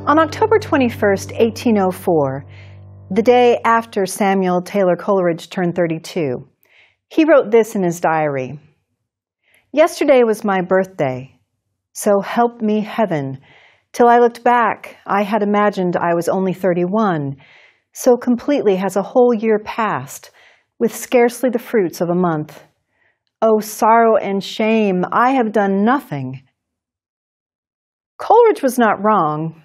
On October 21st, 1804, the day after Samuel Taylor Coleridge turned 32, he wrote this in his diary. "Yesterday was my birthday, so help me heaven. Till I looked back, I had imagined I was only 31, so completely has a whole year passed, with scarcely the fruits of a month. Oh, sorrow and shame, I have done nothing." Coleridge was not wrong.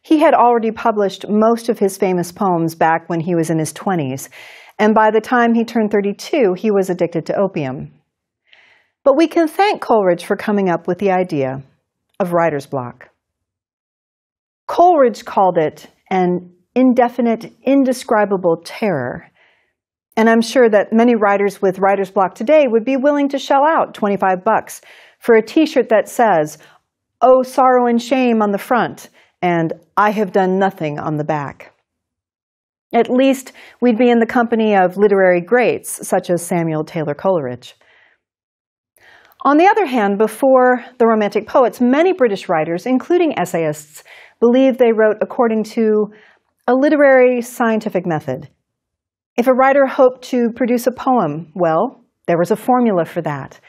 He had already published most of his famous poems back when he was in his 20s, and by the time he turned 32, he was addicted to opium. But we can thank Coleridge for coming up with the idea of writer's block. Coleridge called it an indefinite, indescribable terror. And I'm sure that many writers with writer's block today would be willing to shell out $25 for a t-shirt that says, "Oh, sorrow and shame" on the front, and "I have done nothing" on the back. At least we'd be in the company of literary greats such as Samuel Taylor Coleridge. On the other hand, before the Romantic poets, many British writers, including essayists, believed they wrote according to a literary scientific method. If a writer hoped to produce a poem, well, there was a formula for that.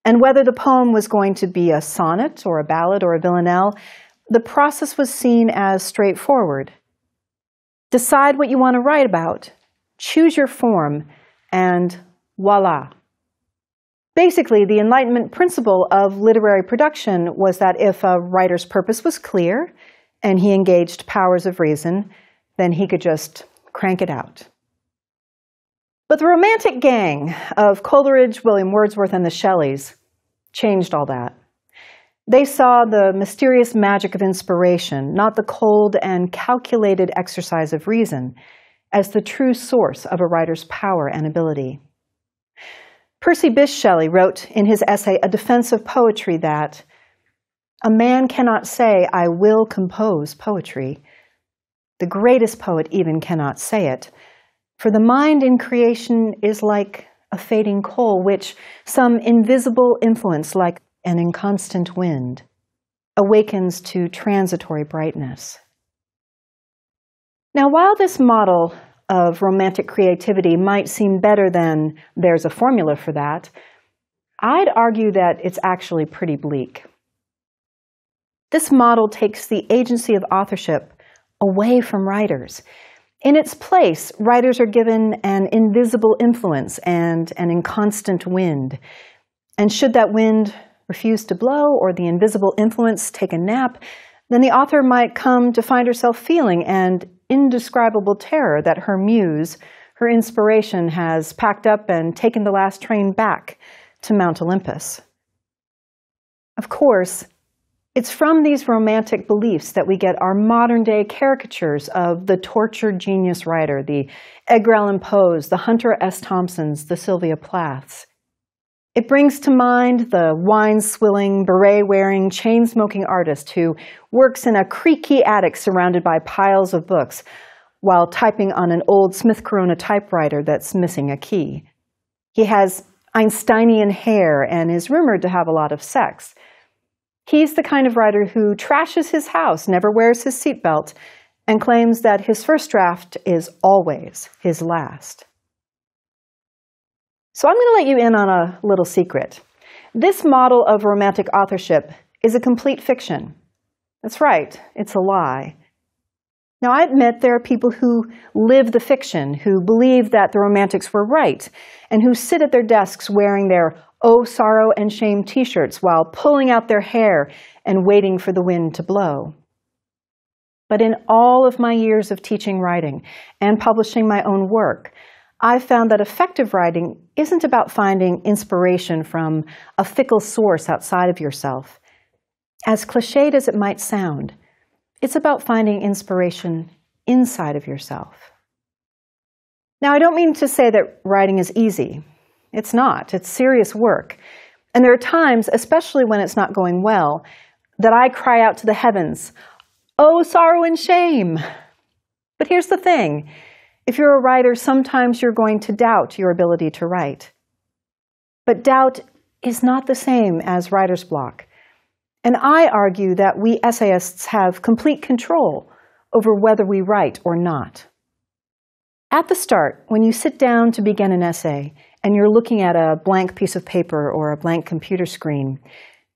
And whether the poem was going to be a sonnet or a ballad or a villanelle, the process was seen as straightforward. Decide what you want to write about, choose your form, and voila. Basically, the Enlightenment principle of literary production was that if a writer's purpose was clear and he engaged powers of reason, then he could just crank it out. But the Romantic gang of Coleridge, William Wordsworth, and the Shelleys changed all that. They saw the mysterious magic of inspiration, not the cold and calculated exercise of reason, as the true source of a writer's power and ability. Percy Bysshe Shelley wrote in his essay, A Defense of Poetry, that "A man cannot say, 'I will compose poetry.' The greatest poet even cannot say it, for the mind in creation is like a fading coal, which some invisible influence, like an inconstant wind, awakens to transitory brightness." Now, while this model of romantic creativity might seem better than "there's a formula for that," I'd argue that it's actually pretty bleak. This model takes the agency of authorship away from writers. In its place, writers are given an invisible influence and an inconstant wind. And should that wind refuse to blow or the invisible influence take a nap, then the author might come to find herself feeling an indescribable terror that her muse, her inspiration, has packed up and taken the last train back to Mount Olympus. Of course, it's from these romantic beliefs that we get our modern-day caricatures of the tortured genius writer, the Edgar Allan Poes, the Hunter S. Thompsons, the Sylvia Plaths. It brings to mind the wine-swilling, beret-wearing, chain-smoking artist who works in a creaky attic surrounded by piles of books while typing on an old Smith Corona typewriter that's missing a key. He has Einsteinian hair and is rumored to have a lot of sex. He's the kind of writer who trashes his house, never wears his seatbelt, and claims that his first draft is always his last. So I'm going to let you in on a little secret. This model of romantic authorship is a complete fiction. That's right, it's a lie. Now, I admit there are people who live the fiction, who believe that the Romantics were right, and who sit at their desks wearing their "Oh, sorrow and shame" t-shirts while pulling out their hair and waiting for the wind to blow. But in all of my years of teaching writing and publishing my own work, I've found that effective writing isn't about finding inspiration from a fickle source outside of yourself. As cliched as it might sound, it's about finding inspiration inside of yourself. Now, I don't mean to say that writing is easy. It's not. It's serious work. And there are times, especially when it's not going well, that I cry out to the heavens, "Oh, sorrow and shame." But here's the thing. If you're a writer, sometimes you're going to doubt your ability to write. But doubt is not the same as writer's block. And I argue that we essayists have complete control over whether we write or not. At the start, when you sit down to begin an essay and you're looking at a blank piece of paper or a blank computer screen,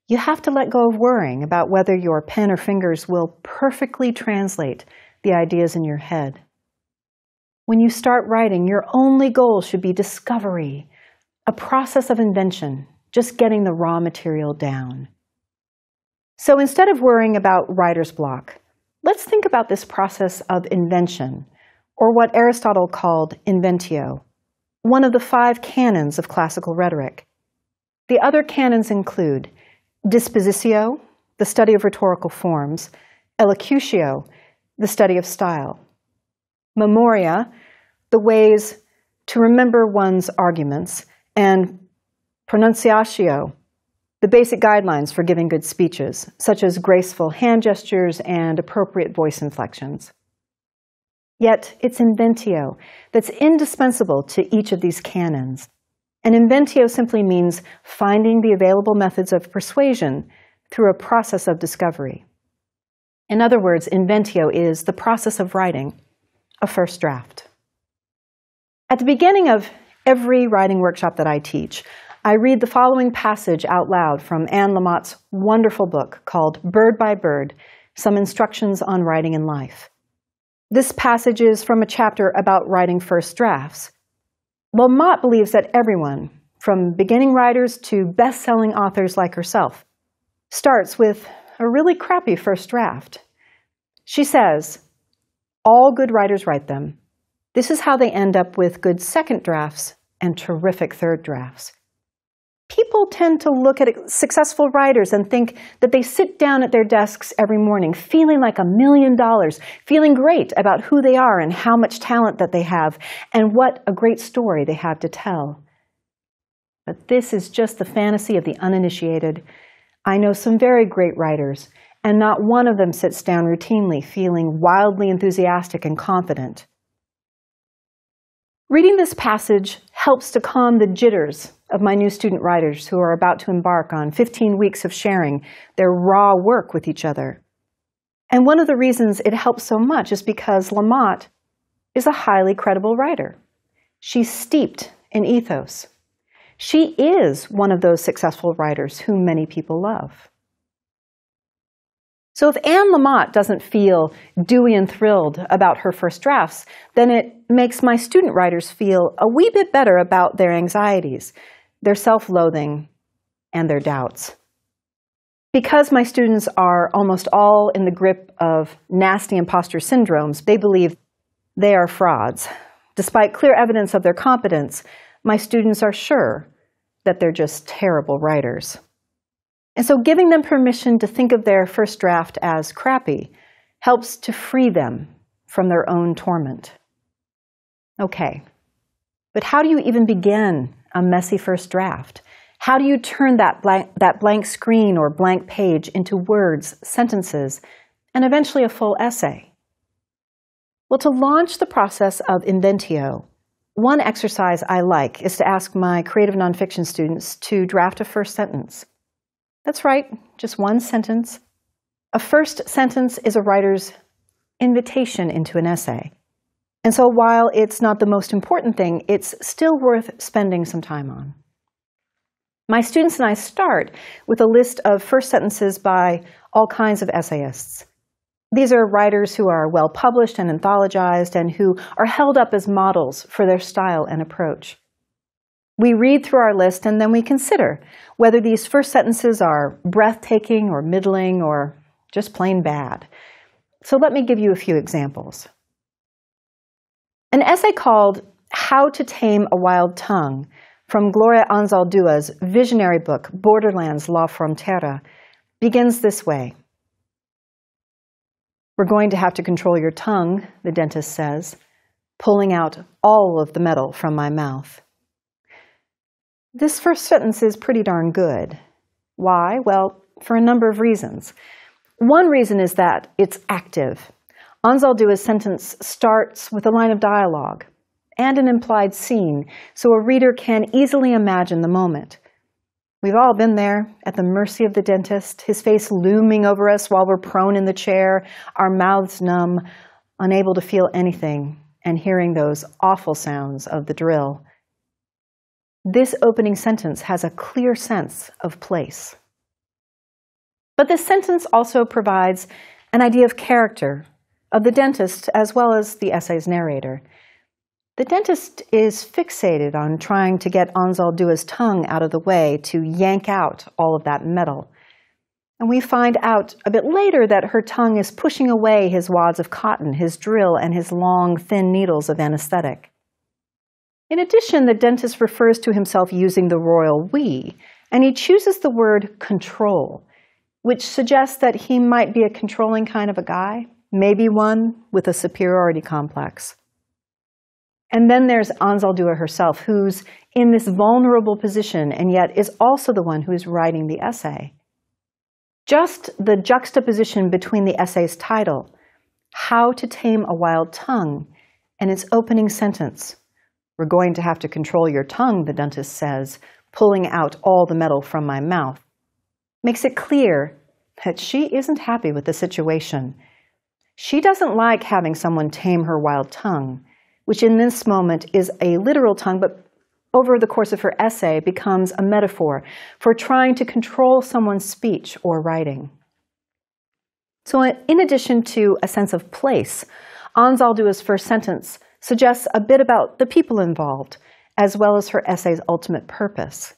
you have to let go of worrying about whether your pen or fingers will perfectly translate the ideas in your head. When you start writing, your only goal should be discovery, a process of invention, just getting the raw material down. So instead of worrying about writer's block, let's think about this process of invention, or what Aristotle called inventio, one of the 5 canons of classical rhetoric. The other canons include dispositio, the study of rhetorical forms, elocutio, the study of style, memoria, the ways to remember one's arguments, and pronunciatio, the basic guidelines for giving good speeches, such as graceful hand gestures and appropriate voice inflections. Yet it's inventio that's indispensable to each of these canons. And inventio simply means finding the available methods of persuasion through a process of discovery. In other words, inventio is the process of writing a first draft. At the beginning of every writing workshop that I teach, I read the following passage out loud from Anne Lamott's wonderful book called Bird by Bird, Some Instructions on Writing in Life. This passage is from a chapter about writing first drafts. Lamott believes that everyone, from beginning writers to best-selling authors like herself, starts with a really crappy first draft. She says, all good writers write them. This is how they end up with good second drafts and terrific third drafts. People tend to look at successful writers and think that they sit down at their desks every morning feeling like $1 million, feeling great about who they are and how much talent that they have, and what a great story they have to tell. But this is just the fantasy of the uninitiated. I know some very great writers, and not one of them sits down routinely feeling wildly enthusiastic and confident. Reading this passage helps to calm the jitters of my new student writers who are about to embark on 15 weeks of sharing their raw work with each other. And one of the reasons it helps so much is because Lamotte is a highly credible writer. She's steeped in ethos. She is one of those successful writers whom many people love. So if Anne Lamott doesn't feel dewy and thrilled about her first drafts, then it makes my student writers feel a wee bit better about their anxieties, their self-loathing, and their doubts. Because my students are almost all in the grip of nasty imposter syndromes, they believe they are frauds. Despite clear evidence of their competence, my students are sure that they're just terrible writers. And so giving them permission to think of their first draft as crappy helps to free them from their own torment. Okay, but how do you even begin a messy first draft? How do you turn that blank screen or blank page into words, sentences, and eventually a full essay? Well, to launch the process of inventio, one exercise I like is to ask my creative nonfiction students to draft a first sentence. That's right, just one sentence. A first sentence is a writer's invitation into an essay. And so while it's not the most important thing, it's still worth spending some time on. My students and I start with a list of first sentences by all kinds of essayists. These are writers who are well published and anthologized and who are held up as models for their style and approach. We read through our list and then we consider whether these first sentences are breathtaking or middling or just plain bad. So let me give you a few examples. An essay called How to Tame a Wild Tongue from Gloria Anzaldua's visionary book, Borderlands La Frontera, begins this way. We're going to have to control your tongue, the dentist says, pulling out all of the metal from my mouth. This first sentence is pretty darn good. Why? Well, for a number of reasons. One reason is that it's active. Anzaldua's sentence starts with a line of dialogue and an implied scene, so a reader can easily imagine the moment. We've all been there, at the mercy of the dentist, his face looming over us while we're prone in the chair, our mouths numb, unable to feel anything, and hearing those awful sounds of the drill. This opening sentence has a clear sense of place. But this sentence also provides an idea of character, of the dentist as well as the essay's narrator. The dentist is fixated on trying to get Anzaldua's tongue out of the way to yank out all of that metal. And we find out a bit later that her tongue is pushing away his wads of cotton, his drill, and his long, thin needles of anesthetic. In addition, the dentist refers to himself using the royal we, and he chooses the word control, which suggests that he might be a controlling kind of a guy, maybe one with a superiority complex. And then there's Anzaldua herself, who's in this vulnerable position and yet is also the one who is writing the essay. Just the juxtaposition between the essay's title, How to Tame a Wild Tongue, and its opening sentence, We're going to have to control your tongue, the dentist says, pulling out all the metal from my mouth, makes it clear that she isn't happy with the situation. She doesn't like having someone tame her wild tongue, which in this moment is a literal tongue, but over the course of her essay becomes a metaphor for trying to control someone's speech or writing. So in addition to a sense of place, Anzaldua's first sentence suggests a bit about the people involved, as well as her essay's ultimate purpose.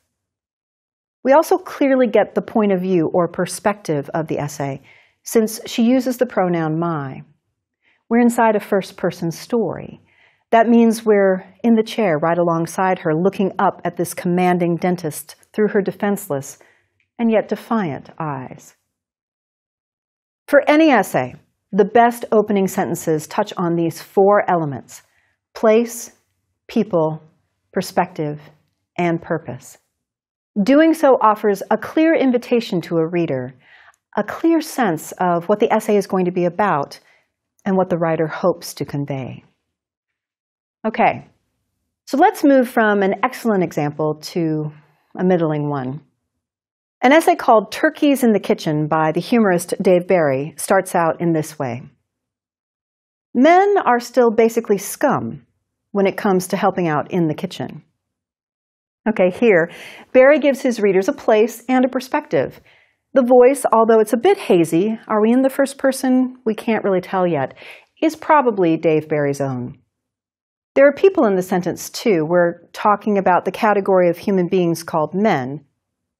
We also clearly get the point of view or perspective of the essay, since she uses the pronoun my. We're inside a first-person story. That means we're in the chair right alongside her, looking up at this commanding dentist through her defenseless and yet defiant eyes. For any essay, the best opening sentences touch on these four elements: place, people, perspective, and purpose. Doing so offers a clear invitation to a reader, a clear sense of what the essay is going to be about and what the writer hopes to convey. Okay, so let's move from an excellent example to a middling one. An essay called Turkeys in the Kitchen by the humorist Dave Barry starts out in this way. Men are still basically scum when it comes to helping out in the kitchen. Okay, here, Barry gives his readers a place and a perspective. The voice, although it's a bit hazy, are we in the first person? We can't really tell yet, is probably Dave Barry's own. There are people in the sentence, too. We're talking about the category of human beings called men.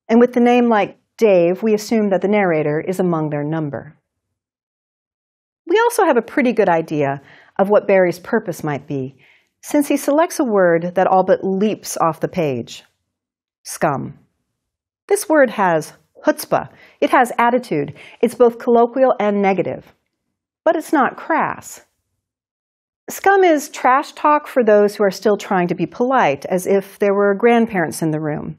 And with the name like Dave, we assume that the narrator is among their number. We also have a pretty good idea of what Barry's purpose might be, since he selects a word that all but leaps off the page: scum. This word has chutzpah. It has attitude. It's both colloquial and negative. But it's not crass. Scum is trash talk for those who are still trying to be polite, as if there were grandparents in the room.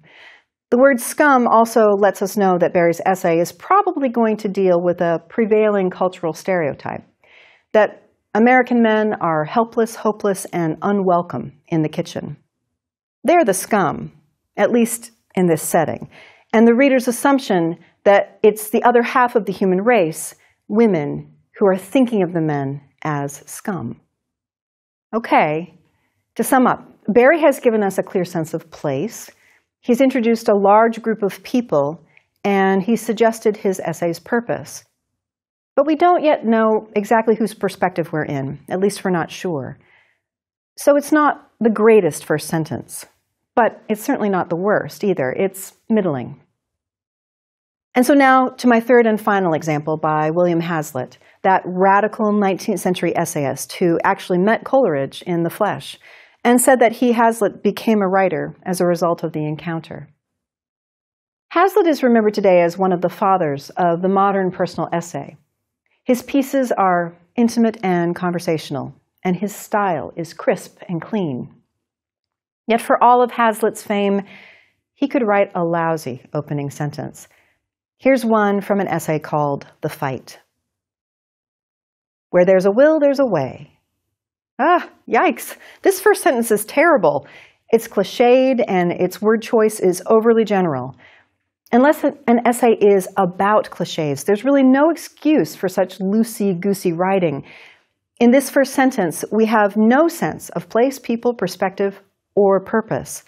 The word scum also lets us know that Barry's essay is probably going to deal with a prevailing cultural stereotype, that American men are helpless, hopeless, and unwelcome in the kitchen. They're the scum, at least in this setting, and the reader's assumption that it's the other half of the human race, women, who are thinking of the men as scum. Okay, to sum up, Barry has given us a clear sense of place. He's introduced a large group of people, and he's suggested his essay's purpose. But we don't yet know exactly whose perspective we're in, at least we're not sure. So it's not the greatest first sentence, but it's certainly not the worst either. It's middling. And so now to my third and final example by William Hazlitt, that radical 19th century essayist who actually met Coleridge in the flesh and said that he, Hazlitt, became a writer as a result of the encounter. Hazlitt is remembered today as one of the fathers of the modern personal essay. His pieces are intimate and conversational, and his style is crisp and clean. Yet for all of Hazlitt's fame, he could write a lousy opening sentence. Here's one from an essay called The Fight. Where there's a will, there's a way. Ah, yikes. This first sentence is terrible. It's cliched and its word choice is overly general. Unless an essay is about cliches, there's really no excuse for such loosey-goosey writing. In this first sentence, we have no sense of place, people, perspective, or purpose.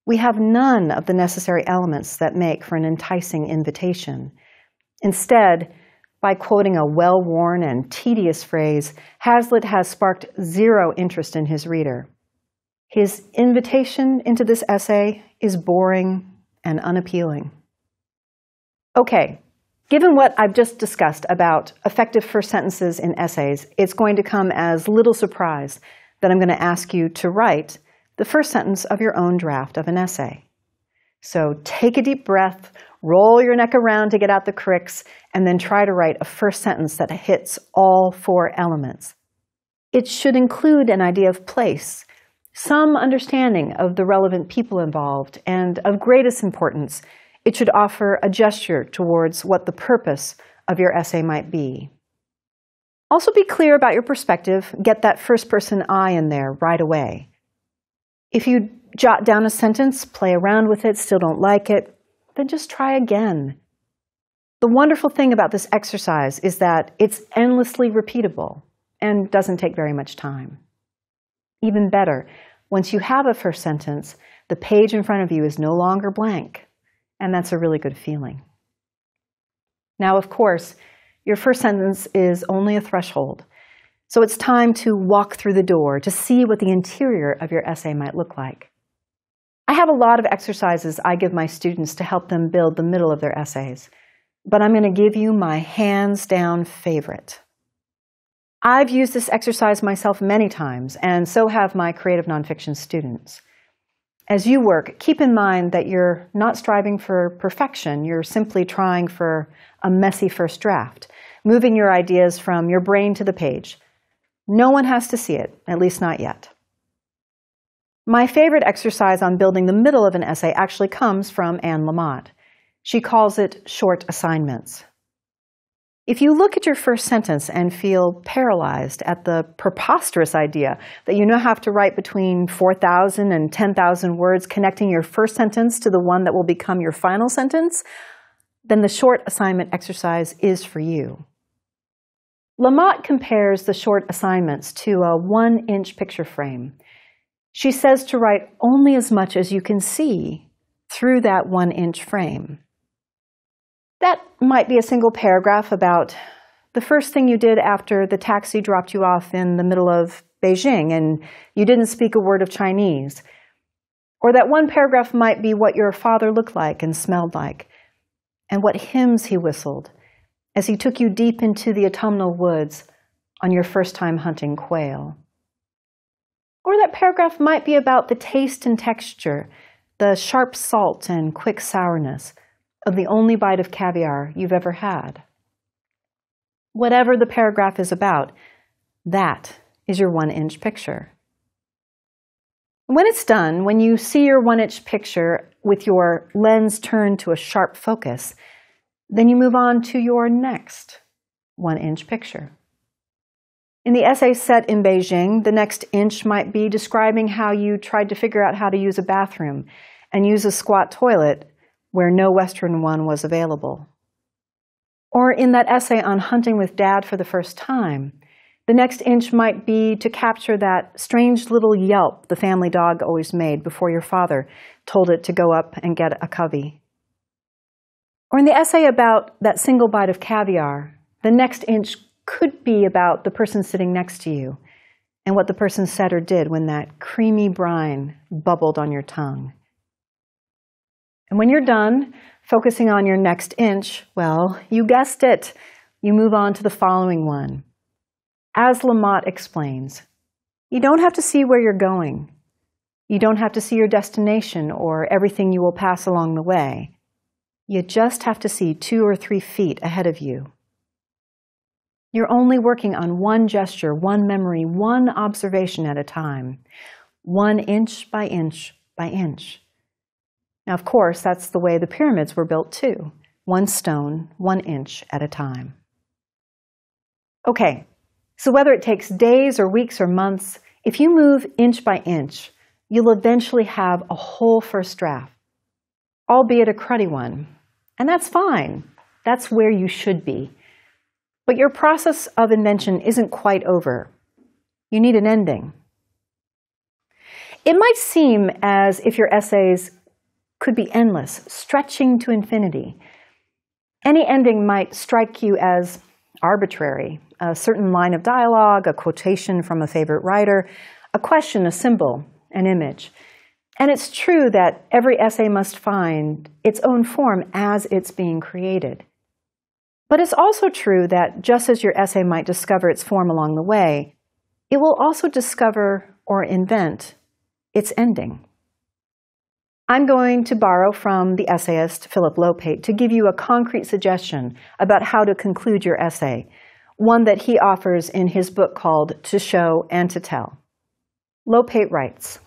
We have none of the necessary elements that make for an enticing invitation. Instead, by quoting a well-worn and tedious phrase, Hazlitt has sparked zero interest in his reader. His invitation into this essay is boring and unappealing. Okay, given what I've just discussed about effective first sentences in essays, it's going to come as little surprise that I'm going to ask you to write the first sentence of your own draft of an essay. So take a deep breath, roll your neck around to get out the cricks, and then try to write a first sentence that hits all four elements. It should include an idea of place, some understanding of the relevant people involved, and of greatest importance, it should offer a gesture towards what the purpose of your essay might be. Also be clear about your perspective. Get that first-person I in there right away. If you jot down a sentence, play around with it, still don't like it, then just try again. The wonderful thing about this exercise is that it's endlessly repeatable and doesn't take very much time. Even better, once you have a first sentence, the page in front of you is no longer blank. And that's a really good feeling. Now, of course, your first sentence is only a threshold. So it's time to walk through the door to see what the interior of your essay might look like. I have a lot of exercises I give my students to help them build the middle of their essays. But I'm going to give you my hands-down favorite. I've used this exercise myself many times, and so have my creative nonfiction students. As you work, keep in mind that you're not striving for perfection. You're simply trying for a messy first draft, moving your ideas from your brain to the page. No one has to see it, at least not yet. My favorite exercise on building the middle of an essay actually comes from Anne Lamott. She calls it short assignments. If you look at your first sentence and feel paralyzed at the preposterous idea that you now have to write between 4,000 and 10,000 words connecting your first sentence to the one that will become your final sentence, then the short assignment exercise is for you. Lamott compares the short assignments to a 1-inch picture frame. She says to write only as much as you can see through that 1-inch frame. That might be a single paragraph about the first thing you did after the taxi dropped you off in the middle of Beijing and you didn't speak a word of Chinese. Or that one paragraph might be what your father looked like and smelled like, and what hymns he whistled as he took you deep into the autumnal woods on your first time hunting quail. Or that paragraph might be about the taste and texture, the sharp salt and quick sourness of the only bite of caviar you've ever had. Whatever the paragraph is about, that is your 1-inch picture. When it's done, when you see your 1-inch picture with your lens turned to a sharp focus, then you move on to your next 1-inch picture. In the essay set in Beijing, the next inch might be describing how you tried to figure out how to use a bathroom and use a squat toilet where no Western one was available. Or in that essay on hunting with Dad for the first time, the next inch might be to capture that strange little yelp the family dog always made before your father told it to go up and get a covey. Or in the essay about that single bite of caviar, the next inch could be about the person sitting next to you and what the person said or did when that creamy brine bubbled on your tongue. And when you're done focusing on your next inch, well, you guessed it, you move on to the following one. As Lamott explains, you don't have to see where you're going. You don't have to see your destination or everything you will pass along the way. You just have to see 2 or 3 feet ahead of you. You're only working on one gesture, one memory, one observation at a time, 1 inch by inch by inch. Now, of course, that's the way the pyramids were built too, 1 stone, 1 inch at a time. Okay, so whether it takes days or weeks or months, if you move inch by inch, you'll eventually have a whole first draft, albeit a cruddy one, And that's fine. That's where you should be. But your process of invention isn't quite over. You need an ending. It might seem as if your essays could be endless, stretching to infinity. Any ending might strike you as arbitrary. A certain line of dialogue, a quotation from a favorite writer, a question, a symbol, an image. And it's true that every essay must find its own form as it's being created. But it's also true that just as your essay might discover its form along the way, it will also discover or invent its ending. I'm going to borrow from the essayist Philip Lopate to give you a concrete suggestion about how to conclude your essay, one that he offers in his book called To Show and to Tell. Lopate writes,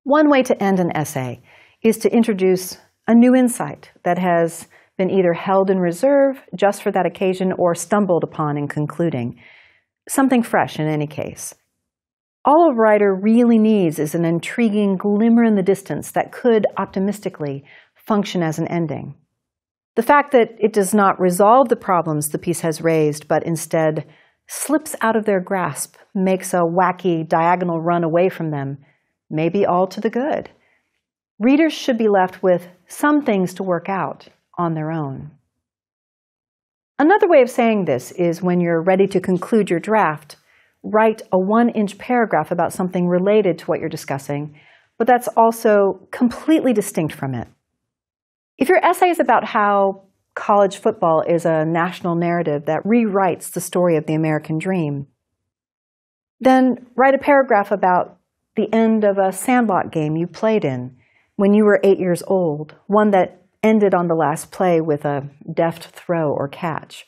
"One way to end an essay is to introduce a new insight that has been either held in reserve just for that occasion or stumbled upon in concluding. Something fresh in any case. All a writer really needs is an intriguing glimmer in the distance that could, optimistically, function as an ending. The fact that it does not resolve the problems the piece has raised, but instead slips out of their grasp, makes a wacky diagonal run away from them, may be all to the good. Readers should be left with some things to work out on their own." Another way of saying this is when you're ready to conclude your draft, write a 1-inch paragraph about something related to what you're discussing, but that's also completely distinct from it. If your essay is about how college football is a national narrative that rewrites the story of the American dream, then write a paragraph about the end of a sandlot game you played in when you were 8 years old, one that ended on the last play with a deft throw or catch.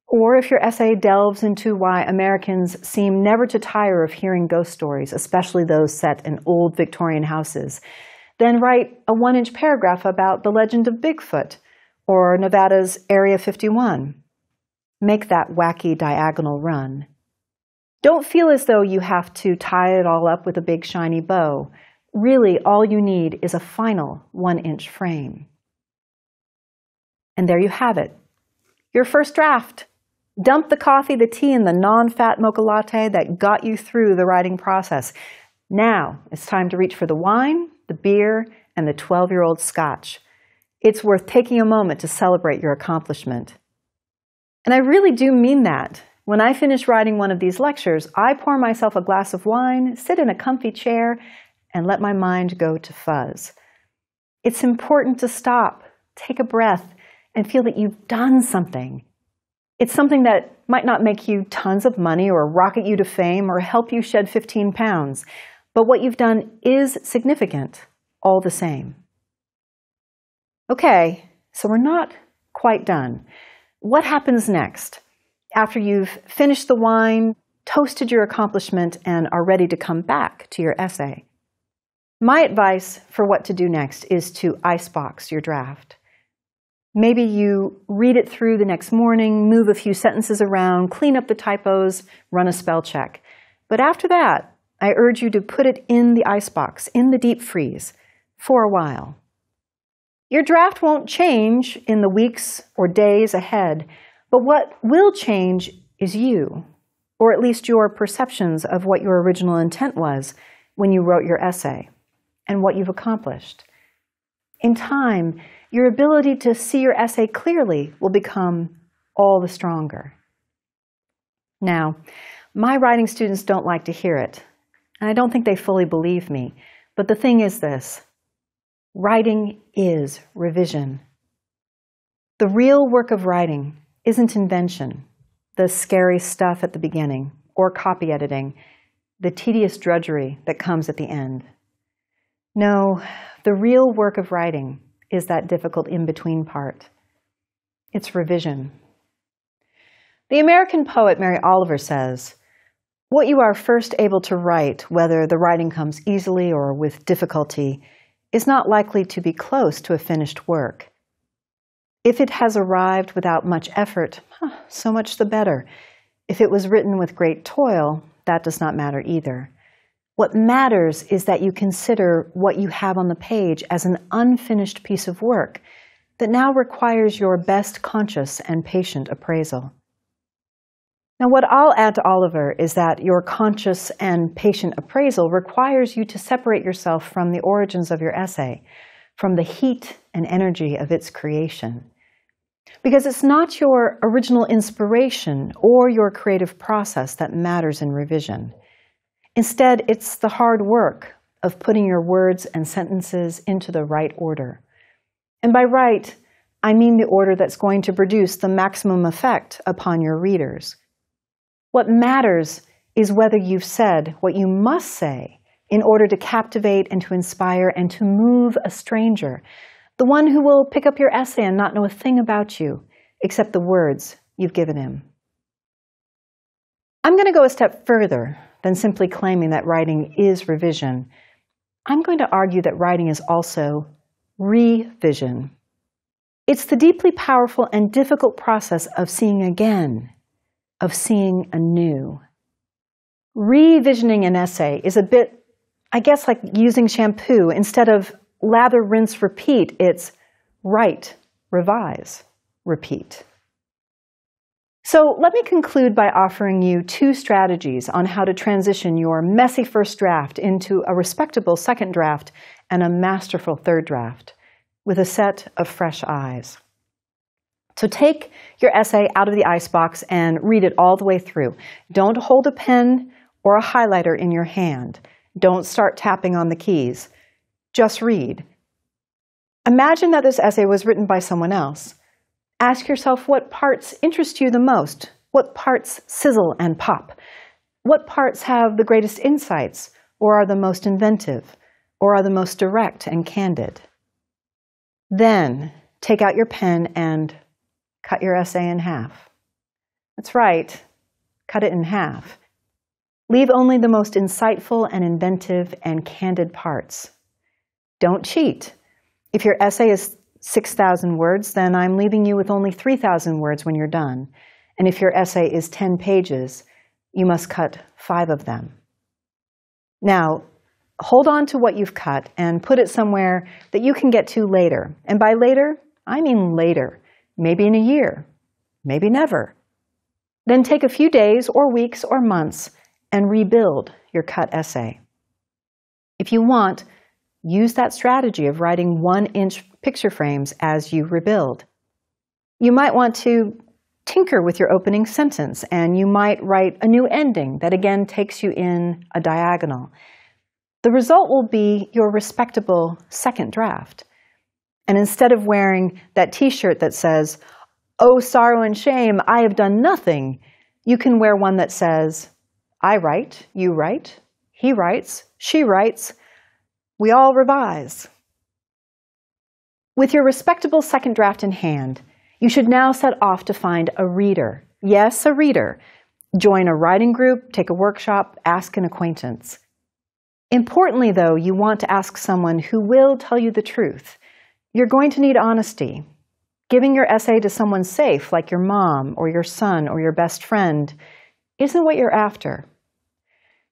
Or if your essay delves into why Americans seem never to tire of hearing ghost stories, especially those set in old Victorian houses, then write a 1-inch paragraph about the legend of Bigfoot or Nevada's Area 51. Make that wacky diagonal run. Don't feel as though you have to tie it all up with a big shiny bow. Really, all you need is a final 1-inch frame. And there you have it. Your first draft. Dump the coffee, the tea, and the non-fat mocha latte that got you through the writing process. Now it's time to reach for the wine, the beer, and the 12-year-old scotch. It's worth taking a moment to celebrate your accomplishment. And I really do mean that. When I finish writing one of these lectures, I pour myself a glass of wine, sit in a comfy chair, and let my mind go to fuzz. It's important to stop, take a breath, and feel that you've done something. It's something that might not make you tons of money or rocket you to fame or help you shed 15 pounds, but what you've done is significant, all the same. Okay, so we're not quite done. What happens next? After you've finished the wine, toasted your accomplishment, and are ready to come back to your essay. My advice for what to do next is to icebox your draft. Maybe you read it through the next morning, move a few sentences around, clean up the typos, run a spell check. But after that, I urge you to put it in the icebox, in the deep freeze, for a while. Your draft won't change in the weeks or days ahead, but what will change is you, or at least your perceptions of what your original intent was when you wrote your essay, and what you've accomplished. In time, your ability to see your essay clearly will become all the stronger. Now, my writing students don't like to hear it, and I don't think they fully believe me, but the thing is this: writing is revision. The real work of writing isn't invention, the scary stuff at the beginning, or copy editing, the tedious drudgery that comes at the end. No, the real work of writing is that difficult in-between part. It's revision. The American poet Mary Oliver says, "What you are first able to write, whether the writing comes easily or with difficulty, is not likely to be close to a finished work. If it has arrived without much effort, so much the better. If it was written with great toil, that does not matter either. What matters is that you consider what you have on the page as an unfinished piece of work that now requires your best conscious and patient appraisal. Now, what I'll add to Oliver is that your conscious and patient appraisal requires you to separate yourself from the origins of your essay, from the heat and energy of its creation. Because it's not your original inspiration or your creative process that matters in revision. Instead, it's the hard work of putting your words and sentences into the right order. And by right, I mean the order that's going to produce the maximum effect upon your readers. What matters is whether you've said what you must say in order to captivate and to inspire and to move a stranger, the one who will pick up your essay and not know a thing about you except the words you've given him. I'm going to go a step further than simply claiming that writing is revision. I'm going to argue that writing is also revision. It's the deeply powerful and difficult process of seeing again, of seeing anew. Revisioning an essay is a bit, I guess, like using shampoo. Instead of lather, rinse, repeat, it's write, revise, repeat. So let me conclude by offering you two strategies on how to transition your messy first draft into a respectable second draft and a masterful third draft with a set of fresh eyes. So take your essay out of the icebox and read it all the way through. Don't hold a pen or a highlighter in your hand. Don't start tapping on the keys. Just read. Imagine that this essay was written by someone else. Ask yourself what parts interest you the most. What parts sizzle and pop? What parts have the greatest insights, or are the most inventive, or are the most direct and candid? Then take out your pen and cut your essay in half. That's right, cut it in half. Leave only the most insightful and inventive and candid parts. Don't cheat. If your essay is 6,000 words, then I'm leaving you with only 3,000 words when you're done. And if your essay is 10 pages, you must cut 5 of them. Now, hold on to what you've cut and put it somewhere that you can get to later. And by later, I mean later. Maybe in a year, maybe never. Then take a few days or weeks or months and rebuild your cut essay. If you want, use that strategy of writing 1-inch picture frames as you rebuild. You might want to tinker with your opening sentence, and you might write a new ending that again takes you in a diagonal. The result will be your respectable second draft. And instead of wearing that t-shirt that says, "Oh, sorrow and shame, I have done nothing," you can wear one that says, "I write, you write, he writes, she writes, we all revise." With your respectable second draft in hand, you should now set off to find a reader. Yes, a reader. Join a writing group, take a workshop, ask an acquaintance. Importantly, though, you want to ask someone who will tell you the truth. You're going to need honesty. Giving your essay to someone safe, like your mom or your son or your best friend, isn't what you're after.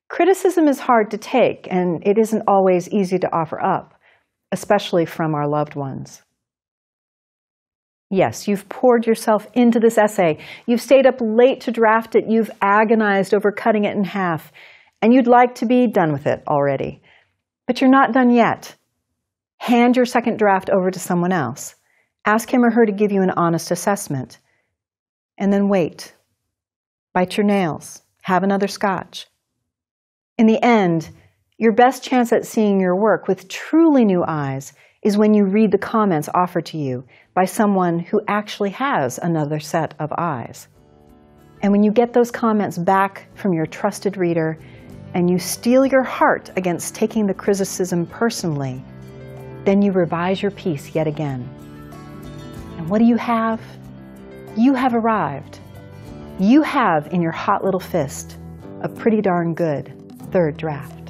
Criticism is hard to take, and it isn't always easy to offer up, especially from our loved ones. Yes, you've poured yourself into this essay. You've stayed up late to draft it. You've agonized over cutting it in half, and you'd like to be done with it already. But you're not done yet. Hand your second draft over to someone else. Ask him or her to give you an honest assessment. And then wait. Bite your nails. Have another scotch. In the end, your best chance at seeing your work with truly new eyes is when you read the comments offered to you by someone who actually has another set of eyes. And when you get those comments back from your trusted reader and you steel your heart against taking the criticism personally, then you revise your piece yet again. And what do you have? You have arrived. You have in your hot little fist a pretty darn good third draft.